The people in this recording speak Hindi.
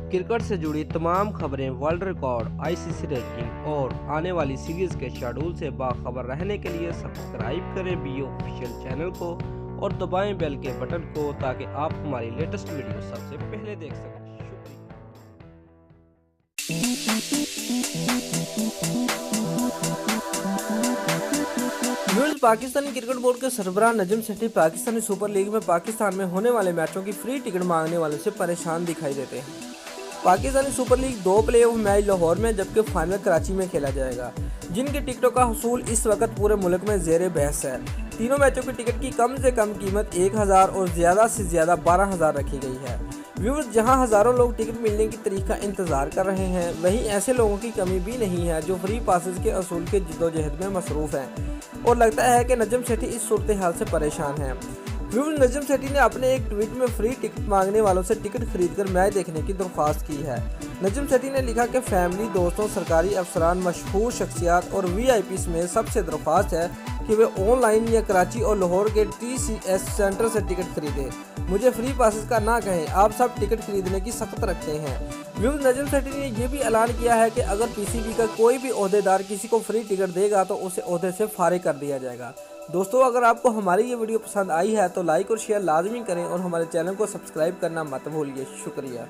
क्रिकेट से जुड़ी तमाम खबरें, वर्ल्ड रिकॉर्ड, आईसीसी रैंकिंग और आने वाली सीरीज के शेड्यूल से बाखबर रहने के लिए सब्सक्राइब करें बी ऑफिशियल चैनल को और दबाएं बेल के बटन को ताकि आप हमारी लेटेस्ट वीडियो सबसे पहले देख सकें। शुक्रिया। पाकिस्तानी क्रिकेट बोर्ड के सरबराह नजम सेठी पाकिस्तानी सुपर लीग में पाकिस्तान में होने वाले मैचों की फ्री टिकट मांगने वालों से परेशान दिखाई देते हैं। Pakistani super league 2 playoff match Lahore में जबकि फाइनल कराची में खेला जाएगा, जिनकी टिकटों का हुसूल इस वक्त पूरे मुल्क में जेर बहस है। तीनों मैचों की टिकट की कम से कम कीमत 1000 और ज़्यादा से ज़्यादा 12000 रखी गई है। व्यूअर्स, जहां हज़ारों लोग टिकट मिलने की तारीख का इंतज़ार कर रहे हैं, वहीं ऐसे लोगों की कमी भी नहीं है जो फ्री पासेस के असूल के जद्दोजहद में मसरूफ़ हैं और लगता है कि नजम सेठी इस सूरत हाल से परेशान हैं। व्यूअर्स, नजम सेठी ने अपने एक ट्वीट में फ्री टिकट मांगने वालों से टिकट खरीदकर मैच देखने की दरख्वास्त की है। नजम सेठी ने लिखा कि फैमिली, दोस्तों, सरकारी अफसरान, मशहूर शख्सियात और VIPs में सबसे दरख्वास्त है कि वे ऑनलाइन या कराची और लाहौर के TCS सेंटर से टिकट खरीदें। मुझे फ्री पासेस का ना कहें, आप सब टिकट खरीदने की सख्त रखते हैं। व्यूअर्स, नजम सेठी ने यह भी ऐलान किया है कि अगर PCB का कोई भी ओहदेदार किसी को फ्री टिकट देगा तो उसे ओहदे से फारिग कर दिया जाएगा। दोस्तों, अगर आपको हमारी ये वीडियो पसंद आई है तो लाइक और शेयर लाजमी करें और हमारे चैनल को सब्सक्राइब करना मत भूलिए। शुक्रिया।